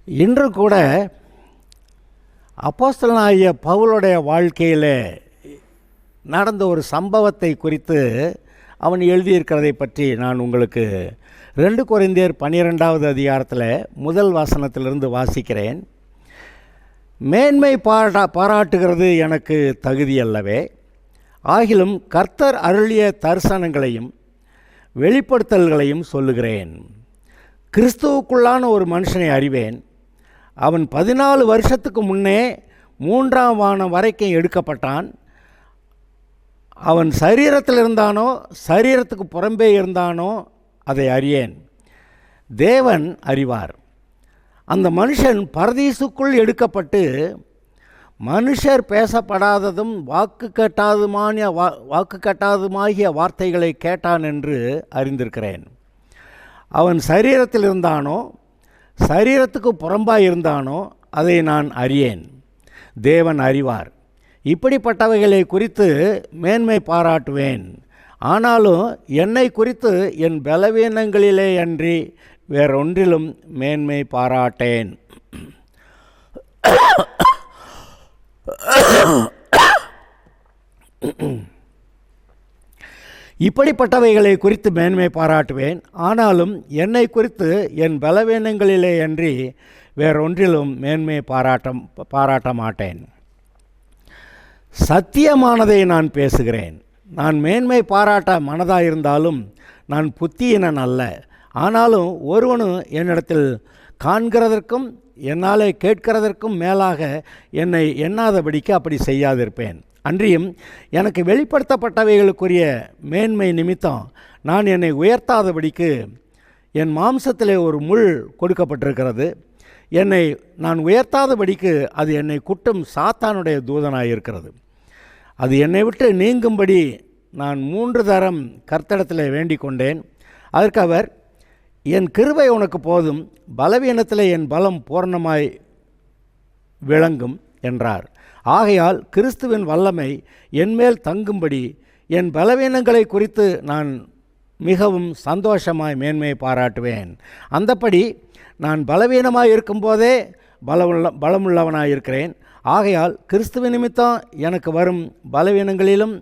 இன்று கூட அப்போஸ்தலனாகிய பவுலுடைய வாழ்க்கையில் நடந்த ஒரு சம்பவத்தை குறித்து அவன் எழுதியிருக்கிறதை பற்றி நான் உங்களுக்கு 2 கொரிந்தியர் 12வது அதிகாரத்தில் முதல் வசனத்திலிருந்து வாசிக்கிறேன். மேன்மை பாராட்டுகிறது எனக்கு தகுதியல்லவே, ஆகிலும் கர்த்தர் அருளிய தரிசனங்களையும் வெளிப்படுத்தல்களையும் சொல்லுகிறேன். கிறிஸ்துவுக்குள்ளான ஒரு மனுஷனை அறிவேன். அவன் 14 வருஷத்துக்கு முன்னே 3ஆம் வானம் வரைக்கும் எடுக்கப்பட்டான். அவன் சரீரத்தில் இருந்தானோ சரீரத்துக்கு புறம்பே இருந்தானோ அதை அறியேன், தேவன் அறிவார். அந்த மனுஷன் பரதீசுக்குள் எடுக்கப்பட்டு மனுஷர் பேசப்படாததும் வாக்கு கட்டாதுமாகிய வார்த்தைகளை கேட்டான் என்று அறிந்திருக்கிறேன். அவன் சரீரத்தில் இருந்தானோ சரீரத்துக்கு புறம்பாய் இருந்தானோ அதை நான் அறியேன், தேவன் அறிவார். இப்படிப்பட்டவைகளை குறித்து மேன்மை பாராட்டுவேன். ஆனாலும் என்னை குறித்து என் பலவீனங்களிலே அன்றி வேறொன்றிலும் மேன்மை பாராட்டேன். இப்படிப்பட்டவைகளை குறித்து மேன்மை பாராட்டுவேன். ஆனாலும் என்னை குறித்து என் பலவீனங்களிலே அன்றி வேறொன்றிலும் மேன்மை பாராட்ட மாட்டேன். சத்தியமானதை நான் பேசுகிறேன். நான் மேன்மை பாராட்ட மனதாயிருந்தாலும் நான் புத்தியினன் அல்ல. ஆனாலும் ஒருவனும் என்னிடத்தில் காண்கிறதற்கும் என்னாலே கேட்கிறதற்கும் மேலாக என்னை எண்ணாதபடிக்கு அப்படி செய்யாதிருப்பேன். அன்றியும் எனக்கு வெளிப்படுத்தப்பட்டவைகளுக்குரிய மேன்மை நிமித்தம் நான் என்னை உயர்த்தாதபடிக்கு என் மாம்சத்திலே ஒரு முள் கொடுக்கப்பட்டிருக்கிறது. என்னை நான் உயர்த்தாதபடிக்கு அது என்னை குட்டும் சாத்தானுடைய தூதனாயிருக்கிறது. அது என்னை விட்டு நீங்கும்படி நான் 3 தரம் கர்த்தரிடத்தில் வேண்டிக் கொண்டேன். அதற்கு அவர், என் கிருபை உனக்கு போதும், பலவீனத்தில் என் பலம் பூர்ணமாய் விளங்கும் என்றார். ஆகையால் கிறிஸ்துவின் வல்லமை என்மேல் தங்கும்படி என் பலவீனங்களை குறித்து நான் மிகவும் சந்தோஷமாய் மேன்மையை பாராட்டுவேன். அந்தப்படி நான் பலவீனமாய் இருக்கும்போதே பலமுள்ளவனாய் இருக்கிறேன். ஆகையால் கிறிஸ்துவ நிமித்தம் எனக்கு வரும் பலவீனங்களிலும்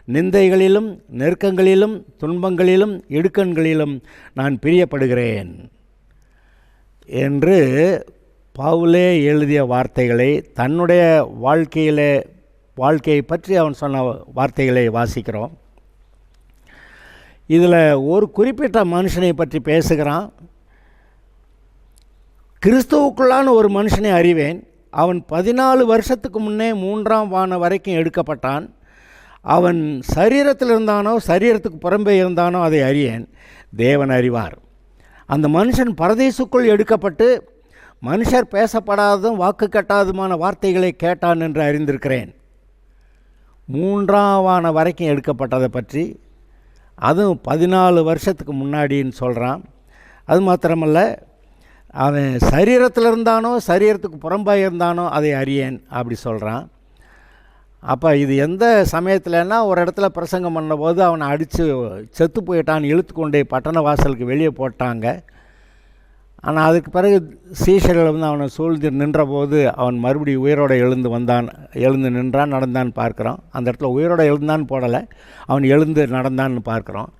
நிந்தைகளிலும் நெருக்கங்களிலும் துன்பங்களிலும் இடுக்கண்களிலும் நான் பிரியப்படுகிறேன் என்று பவுலே எழுதிய வார்த்தைகளை தன்னுடைய வாழ்க்கையை பற்றி அவன் சொன்ன வார்த்தைகளை வாசிக்கிறோம். இதில் ஒரு குறிப்பிட்ட மனுஷனை பற்றி பேசுகிறான். கிறிஸ்துவுக்குள்ளான ஒரு மனுஷனை அறிவேன். அவன் 14 வருஷத்துக்கு முன்னே 3ஆம் வானம் வரைக்கும் எடுக்கப்பட்டான். அவன் சரீரத்தில் இருந்தானோ சரீரத்துக்கு புறம்பே இருந்தானோ அதை அறியேன், தேவன் அறிவார். அந்த மனுஷன் பரதீசுக்குள் எடுக்கப்பட்டு மனுஷர் பேசப்படாததும் வாக்கு கட்டாதுமான வார்த்தைகளை கேட்டான் என்று அறிந்திருக்கிறேன். 3ஆம் வானம் வரைக்கும் எடுக்கப்பட்டதை பற்றி, அதுவும் 14 வருஷத்துக்கு முன்னாடின்னு சொல்கிறான். அது மாத்திரமல்ல, அவன் சரீரத்தில் இருந்தானோ சரீரத்துக்கு புறம்பாக இருந்தானோ அதை அறியேன் அப்படி சொல்கிறான். அப்போ இது எந்த சமயத்தில்னா, ஒரு இடத்துல பிரசங்கம் பண்ணபோது அவனை அடித்து செத்து போயிட்டான், இழுத்து கொண்டே பட்டண வாசலுக்கு வெளியே போட்டாங்க. ஆனால் அதுக்கு பிறகு சீஷர்கள் வந்து அவனை சூழ்ந்து நின்றபோது அவன் மறுபடியும் உயிரோடு எழுந்து நின்றான், நடந்தான்னு பார்க்குறோம். அந்த இடத்துல உயிரோடு எழுந்தான்னு போடலை, அவன் எழுந்து நடந்தான்னு பார்க்குறோம்.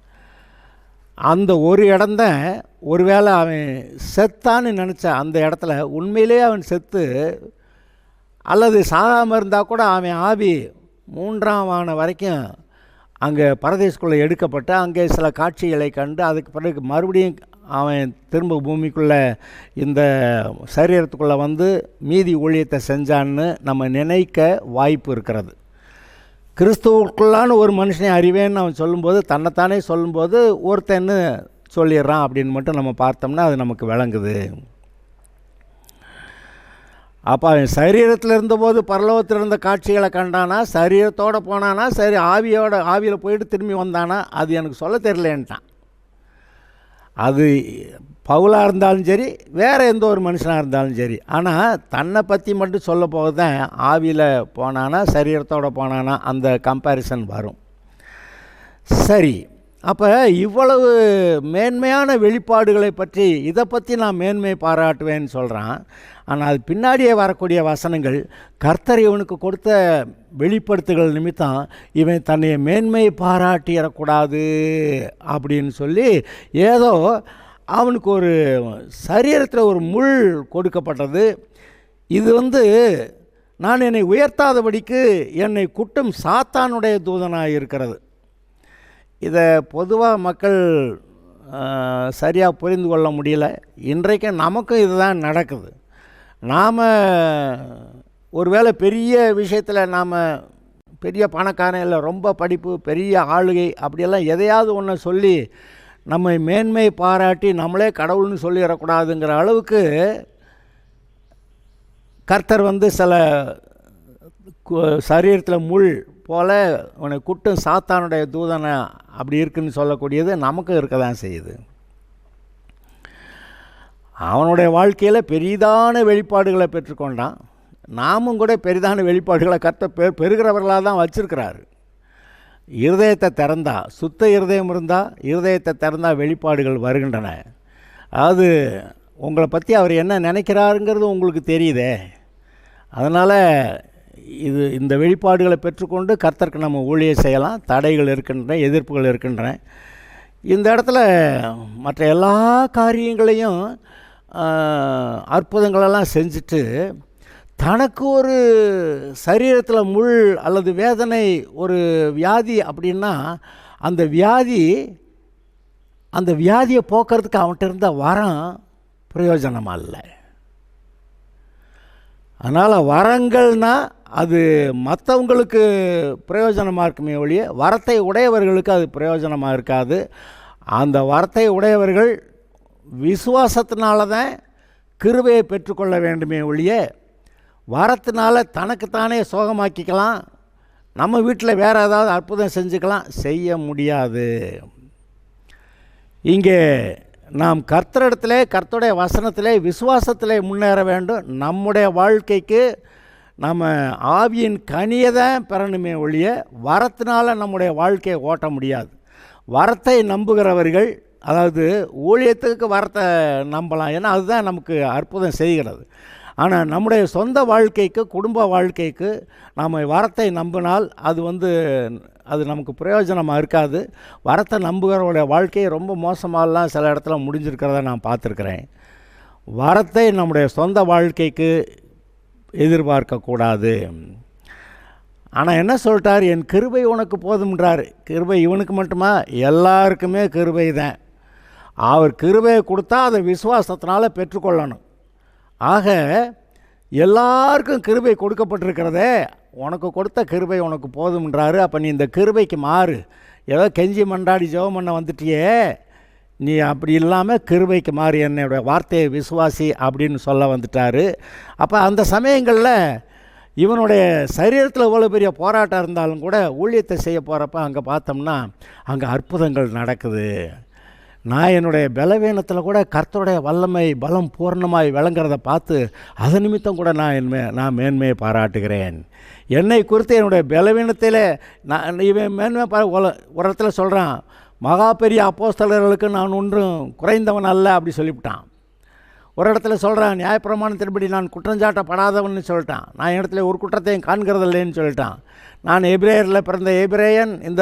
அந்த ஒரு இடம்தான், ஒருவேளை அவன் செத்தான்னு நினச்ச அந்த இடத்துல உண்மையிலே அவன் செத்து அல்லது சாகாமல் இருந்தால் கூட அவன் ஆவி 3ஆம் வானம் வரைக்கும் அங்கே பரதேசுக்குள்ளே எடுக்கப்பட்டு அங்கே சில காட்சிகளை கண்டு அதுக்கு பிறகு மறுபடியும் அவன் திரும்ப பூமிக்குள்ளே இந்த சரீரத்துக்குள்ளே வந்து மீதி ஊழியத்தை செஞ்சான்னு நம்ம நினைக்க வாய்ப்பு இருக்கிறது. கிறிஸ்துவுக்குள்ளான ஒரு மனுஷனை அறிவேன்னு அவன் சொல்லும்போது, தன்னைத்தானே சொல்லும்போது ஒருத்தன்னு சொல்லிடுறான் அப்படின்னு மட்டும் நம்ம பார்த்தோம்னா அது நமக்கு விளங்குது. அப்போ அவன் சரீரத்தில் இருந்தபோது பரலோகத்தில் இருந்த காட்சிகளை கண்டானா, சரீரத்தோடு போனானா, சரி ஆவியில் போயிட்டு திரும்பி வந்தானா, அது எனக்கு சொல்ல தெரியலேன்ட்டான். அது பவுலாக இருந்தாலும் சரி, வேறு எந்த ஒரு மனுஷனாக இருந்தாலும் சரி. ஆனால் தன்னை பற்றி மட்டும் சொல்ல போக தான் ஆவியில் போனானா சரீரத்தோடு போனானா அந்த கம்பேரிசன் வரும். சரி, அப்போ இவ்வளவு மேன்மையான வெளிப்பாடுகளை பற்றி இதை பற்றி நான் மேன்மை பாராட்டுவேன்னு சொல்கிறான். ஆனால் அது பின்னாடியே வரக்கூடிய வசனங்கள் கர்த்தர் இவனுக்கு கொடுத்த வெளிப்படுத்துகள் நிமித்தம் இவன் தன்னை மேன்மை பாராட்டிடக்கூடாது அப்படின்னு சொல்லி ஏதோ அவனுக்கு ஒரு சரீரத்தில் ஒரு முள் கொடுக்கப்பட்டது. இது நான் என்னை உயர்த்தாதபடிக்கு என்னை குட்டும் சாத்தானுடைய தூதனாக இருக்கிறது. இதை பொதுவாக மக்கள் சரியாக புரிந்து கொள்ள முடியல. இன்றைக்கு நமக்கும் இதுதான் நடக்குது. நாம் ஒருவேளை பெரிய விஷயத்தில் நாம் பெரிய பணக்காரன் இல்லை, ரொம்ப படிப்பு, பெரிய ஆளுகை அப்படியெல்லாம் எதையாவது ஒன்று சொல்லி நம்மை மேன்மை பாராட்டி நம்மளே கடவுள்னு சொல்லிடக்கூடாதுங்கிற அளவுக்கு கர்த்தர் சில சரீரத்தில் முள் போல் உன்னை குட்டும் சாத்தானுடைய தூதனை அப்படி இருக்குன்னு சொல்லக்கூடியது நமக்கும் இருக்க தான் செய்யுது. அவனுடைய வாழ்க்கையில் பெரிதான வெளிப்பாடுகளை பெற்றுக்கொண்டான். நாமும் கூட பெரிதான வெளிப்பாடுகளை பெறுகிறவர்களாக தான் வச்சிருக்கிறாரு. இருதயத்தை திறந்தா, சுத்த இருதயம் இருந்தால் இருதயத்தை திறந்தால் வெளிப்பாடுகள் வருகின்றன. அதாவது உங்களை பற்றி அவர் என்ன நினைக்கிறாருங்கிறது உங்களுக்கு தெரியுதே. அதனால் இந்த வெளிப்பாடுகளை பெற்றுக்கொண்டு கர்த்தருக்கு நம்ம ஊழியம் செய்யலாம். தடைகள் இருக்கின்றன, எதிர்ப்புகள் இருக்கின்றன. இந்த இடத்துல மற்ற எல்லா காரியங்களையும் அற்புதங்களெல்லாம் செஞ்சுட்டு தனக்கு ஒரு சரீரத்தில் முள் அல்லது வேதனை, ஒரு வியாதி அப்படின்னா அந்த வியாதியை போக்குறதுக்கு அவன்கிட்ட இருந்த வரம் பிரயோஜனமாக இல்லை. அதனால் வரங்கள்னால் அது மற்றவங்களுக்கு பிரயோஜனமாக இருக்குமே ஒழிய வரத்தை உடையவர்களுக்கு அது பிரயோஜனமாக இருக்காது. அந்த வரத்தை உடையவர்கள் விசுவாசத்தினால தான் கிருபையை பெற்றுக்கொள்ள வேண்டுமே ஒழிய வரத்தினால தனக்குத்தானே சோகமாக்கிக்கலாம், நம்ம வீட்டில் வேறு ஏதாவது அற்புதம் செஞ்சுக்கலாம், செய்ய முடியாது. இங்கே நாம் கர்த்தரிடத்திலே, கர்த்தருடைய வசனத்திலே, விசுவாசத்திலே முன்னேற வேண்டும். நம்முடைய வாழ்க்கைக்கு நம்ம ஆவியின் கனியை தான் பெறணுமே ஒழிய வரத்தினால நம்முடைய வாழ்க்கையை ஓட்ட முடியாது. வரத்தை நம்புகிறவர்கள், அதாவது ஊழியத்துக்கு வரத்தை நம்பலாம், ஏன்னா அதுதான் நமக்கு அற்புதம் செய்கிறது. ஆனால் நம்முடைய சொந்த வாழ்க்கைக்கு, குடும்ப வாழ்க்கைக்கு நாம் வரத்தை நம்பினால் அது நமக்கு பிரயோஜனமாக இருக்காது. வரத்தை நம்புகிறவருடைய வாழ்க்கையை ரொம்ப மோசமாகலாம் சில இடத்துல முடிஞ்சிருக்கிறத நான் பார்த்துருக்குறேன். வரத்தை நம்முடைய சொந்த வாழ்க்கைக்கு எதிர்பார்க்கக்கூடாது. ஆனால் என்ன சொல்லிட்டார், என் கிருபை உனக்கு போதும்ன்றார். கிருபை இவனுக்கு மட்டுமா? எல்லாருக்குமே கிருபை தான். அவர் கிருபையை கொடுத்தா அதை விசுவாசத்தினால பெற்றுக்கொள்ளணும். ஆக எல்லாருக்கும் கிருபை கொடுக்கப்பட்டிருக்கிறதே, உனக்கு கொடுத்த கிருபை உனக்கு போதும்ன்றாரு. அப்போ நீ இந்த கிருபைக்கு மாறு. ஏதோ கெஞ்சி மண்டாடி ஜெபம் பண்ண வந்துட்டியே, நீ அப்படி இல்லாமல் கிருபைக்கு மாறி என்னுடைய வார்த்தையை விசுவாசி அப்படின்னு சொல்ல வந்துட்டார். அப்போ அந்த சமயங்களில் இவனுடைய சரீரத்தில் எவ்வளோ பெரிய போராட்டம் இருந்தாலும் கூட ஊழியத்தை செய்ய போகிறப்ப அங்கே பார்த்தோம்னா அங்கே அற்புதங்கள் நடக்குது. நான் என்னுடைய பலவீனத்தில் கூட கர்த்தருடைய வல்லமை பலம் பூர்ணமாய் விளங்குறத பார்த்து அது நிமித்தம் கூட நான் மேன்மையை பாராட்டுகிறேன். என்னை குறித்து என்னுடைய பலவீனத்தில் இவன் மேன்மை ஒரு இடத்துல சொல்கிறான், மகா பெரிய அப்போஸ்தலர்களுக்கு நான் ஒன்றும் குறைந்தவன் அல்ல அப்படி சொல்லிவிட்டான். ஒரு இடத்துல சொல்கிறான், நியாயப்பிரமாணத்தின்படி நான் குற்றஞ்சாட்டப்படாதவன்னு சொல்லிட்டான். நான் இடத்துல ஒரு குற்றத்தையும் காண்கிறதில்லைன்னு சொல்லிட்டான். நான் எபிரேயரில் பிறந்த எபிரேயன், இந்த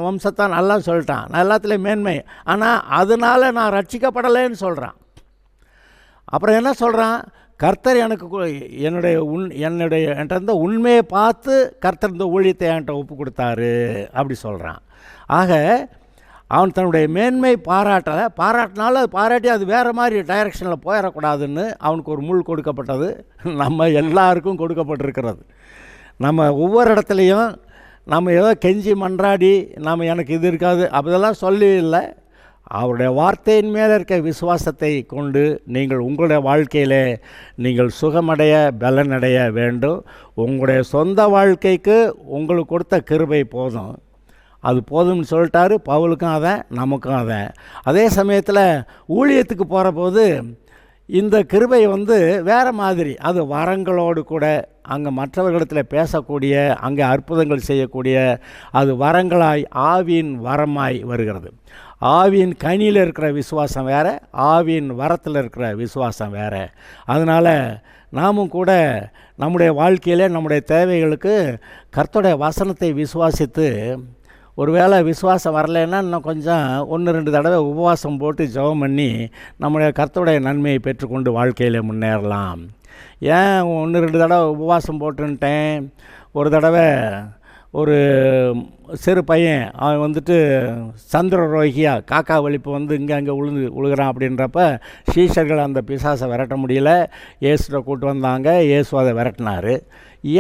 வம்சத்தான் நல்லா சொல்லிட்டான். நான் எல்லாத்துலேயும் மேன்மை, ஆனால் அதனால் நான் ரட்சிக்கப்படலைன்னு சொல்கிறான். அப்புறம் என்ன சொல்கிறான், கர்த்தர் எனக்கு என்கிட்ட உண்மையை பார்த்து கர்த்தர் இந்த ஊழியத்தை என்கிட்ட ஒப்பு கொடுத்தாரு அப்படி சொல்கிறான். ஆக அவன் தன்னுடைய மேன்மை பாராட்டினாலும் அது பாராட்டி அது வேறு மாதிரி டைரக்ஷனில் போயிடக்கூடாதுன்னு அவனுக்கு ஒரு முள் கொடுக்கப்பட்டது. நம்ம எல்லாருக்கும் கொடுக்கப்பட்டிருக்கிறது. நம்ம ஒவ்வொரு இடத்துலையும் நம்ம ஏதோ கெஞ்சி மன்றாடி எனக்கு இது இருக்காது அப்படியெல்லாம் சொல்லி இல்லை. அவருடைய வார்த்தையின் மேலே இருக்க விசுவாசத்தை கொண்டு நீங்கள் உங்களுடைய வாழ்க்கையில் நீங்கள் சுகமடைய பலனடைய வேண்டும். உங்களுடைய சொந்த வாழ்க்கைக்கு உங்களுக்கு கொடுத்த கிருபை போதும், அது போதும்னு சொல்லிட்டாரு. பவுலுக்கும் அதை, நமக்கும் அதை. அதே சமயத்தில் ஊழியத்துக்கு போகிற போது இந்த கிருபை வேறு மாதிரி, அது வரங்களோடு கூட அங்கே மற்றவர்களிடத்தில் பேசக்கூடிய, அங்கே அற்புதங்கள் செய்யக்கூடிய, அது வரங்களாய் ஆவியின் வரமாய் வருகிறது. ஆவியின் கனியில் இருக்கிற விசுவாசம் வேறு, ஆவியின் வரத்தில் இருக்கிற விசுவாசம் வேறு. அதனால் நாமும் கூட நம்முடைய வாழ்க்கையில் நம்முடைய தேவைகளுக்கு கர்த்தருடைய வசனத்தை விசுவாசித்து, ஒருவேளை விசுவாசம் வரலைன்னா இன்னும் கொஞ்சம் 1-2 தடவை உபவாசம் போட்டு ஜெபம் பண்ணி நம்முடைய கர்த்தருடைய நன்மையை பெற்றுக்கொண்டு வாழ்க்கையில் முன்னேறலாம். ஏன் 1-2 தடவை உபவாசம் போட்டுன்ட்டேன்? ஒரு தடவை ஒரு சிறு பையன் அவன் சந்திரரோகியாக காக்கா வலிப்பு இங்கே அங்கே விழுகிறான். அப்படின்றப்ப சீஷர்கள் அந்த பிசாசை விரட்ட முடியல, இயேசுவை கூட்டு வந்தாங்க. இயேசு அதை விரட்டினார்.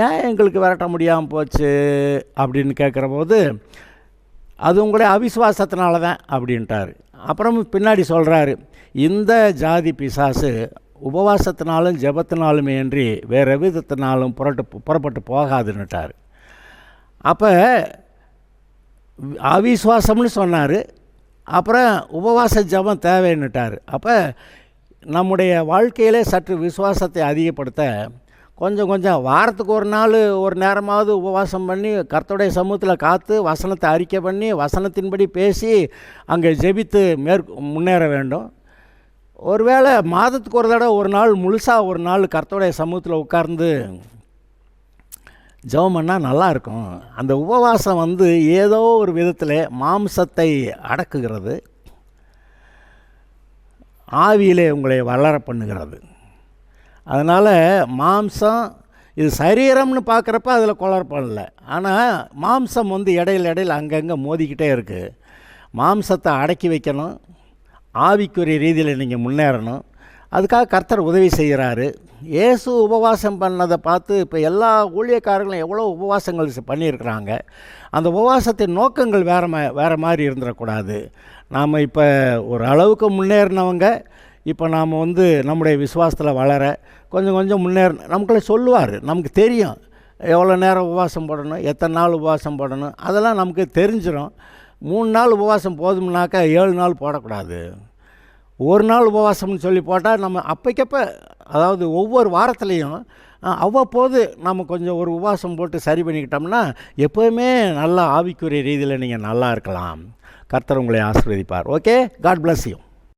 ஏன் எங்களுக்கு விரட்ட முடியாமல் போச்சு அப்படின்னு கேட்குற போது, அது உங்களுடைய அவிசுவாசத்தினால தான் அப்படின்ட்டார். அப்புறம் பின்னாடி சொல்கிறாரு, இந்த ஜாதி பிசாசு உபவாசத்தினாலும் ஜெபத்தினாலுமே அன்றி வேறு விதத்தினாலும் புறப்பட்டு போகாதுன்னுட்டார். அப்போ அவிசுவாசம்னு சொன்னார். அப்புறம் உபவாச ஜெபம் தேவைன்னுட்டார். அப்போ நம்முடைய வாழ்க்கையிலே சற்று விசுவாசத்தை அதிகப்படுத்த கொஞ்சம் வாரத்துக்கு ஒரு நேரமாவது உபவாசம் பண்ணி கர்த்தருடைய சமூகத்தில் காத்து வசனத்தை அறிக்கை பண்ணி வசனத்தின்படி பேசி அங்கே ஜெபித்து முன்னேற வேண்டும். ஒருவேளை மாதத்துக்கு ஒரு தடவை ஒரு நாள் கர்த்தருடைய சமூகத்தில் உட்கார்ந்து ஜெபம் பண்ணால் நல்லாயிருக்கும். அந்த உபவாசம் ஏதோ ஒரு விதத்தில் மாம்சத்தை அடக்குகிறது, ஆவியிலே உங்களை வளர பண்ணுகிறது. அதனால் மாம்சம் இது சரீரம்னு பார்க்குறப்ப அதில் குழப்பம் இல்லை. ஆனால் மாம்சம் இடையில அங்கங்கே மோதிக்கிட்டே இருக்குது. மாம்சத்தை அடக்கி வைக்கணும், ஆவிக்குரிய ரீதியில் நீங்கள் முன்னேறணும். அதுக்காக கர்த்தர் உதவி செய்கிறாரு. இயேசு உபவாசம் பண்ணதை பார்த்து இப்போ எல்லா ஊழியக்காரர்களும் எவ்வளோ உபவாசங்கள் பண்ணியிருக்கிறாங்க. அந்த உபவாசத்தின் நோக்கங்கள் வேறு மாதிரி இருந்துடக்கூடாது. நாம் இப்போ ஒரு அளவுக்கு முன்னேறினவங்க இப்போ நாம் நம்முடைய விசுவாசத்தில் வளர கொஞ்சம் நமக்குள்ளே சொல்லுவார். நமக்கு தெரியும் எவ்வளோ நேரம் உபவாசம் போடணும், எத்தனை நாள் உபவாசம் போடணும், அதெல்லாம் நமக்கு தெரிஞ்சிடும். 3 நாள் உபவாசம் போதும்னாக்கா 7 நாள் போடக்கூடாது. ஒரு நாள் உபவாசம்னு சொல்லி போட்டால் நம்ம அப்பைக்கப்போ, அதாவது ஒவ்வொரு வாரத்துலேயும் அவ்வப்போது நம்ம கொஞ்சம் ஒரு உபவாசம் போட்டு சரி பண்ணிக்கிட்டோம்னா எப்போவுமே நல்லா ஆவிக்குரிய ரீதியில் நீங்கள் நல்லா இருக்கலாம். கர்த்தர் உங்களை ஆசீர்வதிப்பார். Okay, God bless you.